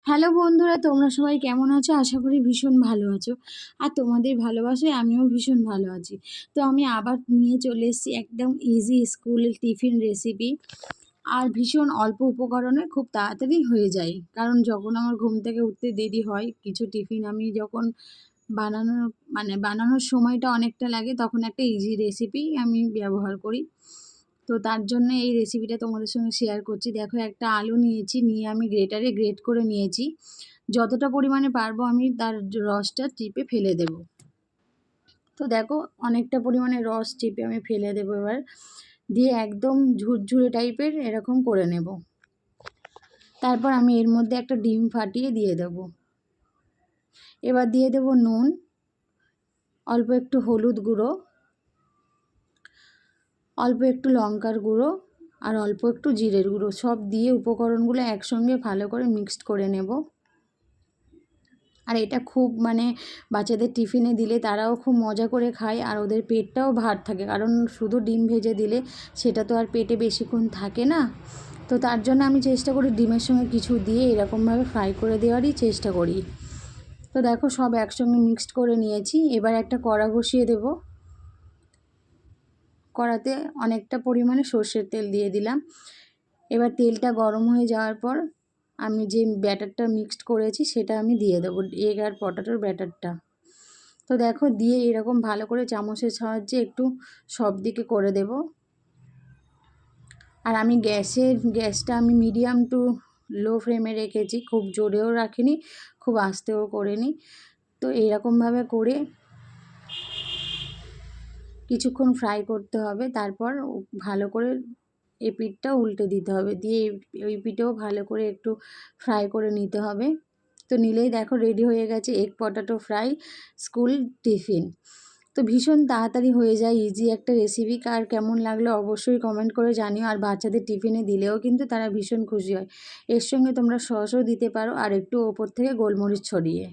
Hello বন্ধুরা, তোমরা সবাই কেমন আছো? আশা করি ভীষণ ভালো আছো। আর তোমাদের ভালোবাসায় আমিও ভীষণ ভালো আছি। তো আমি আবার নিয়ে চলে এসেছি একদম ইজি স্কুলের টিফিন রেসিপি। আর ভীষণ অল্প উপকরণে খুব তাড়াতাড়ি হয়ে যায়, কারণ যখন আমার ঘুম থেকে উঠতে দেরি হয়, কিছু টিফিন আমি যখন বানানোর বানানোর সময়টা অনেকটা লাগে, তখন একটা ইজি রেসিপি আমি ব্যবহার করি। তো তার জন্য এই রেসিপিটা তোমাদের সঙ্গে শেয়ার করছি। দেখো, একটা আলু নিয়েছি, নিয়ে আমি গ্রেটারে গ্রেট করে নিয়েছি। যতটা পরিমাণে পারবো আমি তার রসটা চিপে ফেলে দেব। তো দেখো, অনেকটা পরিমাণে রস চিপে আমি ফেলে দেবো এবার, দিয়ে একদম ঝুরঝুরে টাইপের এরকম করে নেব। তারপর আমি এর মধ্যে একটা ডিম ফাটিয়ে দিয়ে দেব। এবার দিয়ে দেব নুন, অল্প একটু হলুদ গুঁড়ো, অল্প একটু লঙ্কার গুঁড়ো, আর অল্প একটু জিরের গুঁড়ো। সব দিয়ে উপকরণগুলো একসঙ্গে ভালো করে মিক্সড করে নেব। আর এটা খুব বাচ্চাদের টিফিনে দিলে তারাও খুব মজা করে খায়, আর ওদের পেটটাও ভার থাকে, কারণ শুধু ডিম ভেজে দিলে সেটা তো আর পেটে বেশিক্ষণ থাকে না। তো তার জন্য আমি চেষ্টা করি ডিমের সঙ্গে কিছু দিয়ে এরকমভাবে ফ্রাই করে দেওয়ারই চেষ্টা করি। তো দেখো, সব একসঙ্গে মিক্সড করে নিয়েছি। এবার একটা কড়া বসিয়ে দেব। কড়াতে অনেকটা পরিমাণে সর্ষের তেল দিয়ে দিলাম। এবার তেলটা গরম হয়ে যাওয়ার পর আমি যে ব্যাটারটা মিক্সড করেছি সেটা আমি দিয়ে দেবো, এগ আর পটাটোর ব্যাটারটা। তো দেখো, দিয়ে এরকম ভালো করে চামচের সাহায্যে একটু সব দিকে করে দেব। আর আমি গ্যাসটা আমি মিডিয়াম টু লো ফ্লেমে রেখেছি, খুব জোরেও রাখিনি, খুব আস্তেও করিনি। তো এইরকমভাবে করে কিছুক্ষণ ফ্রাই করতে হবে। তারপর ভালো করে এই পিঠটা উল্টে দিতে হবে, দিয়ে ওই পিঠেও ভালো করে একটু ফ্রাই করে নিতে হবে। তো নিলেই দেখো রেডি হয়ে গেছে egg potato fry school tiffin. তো ভীষণ তাড়াতাড়ি হয়ে যায়, ইজি একটা রেসিপি। কার কেমন লাগলো অবশ্যই কমেন্ট করে জানিও। আর বাচ্চাদের টিফিনে দিলেও কিন্তু তারা ভীষণ খুশি হয়। এর সঙ্গে তোমরা সসও দিতে পারো, আর একটু ওপর থেকে গোলমরিচ ছড়িয়ে।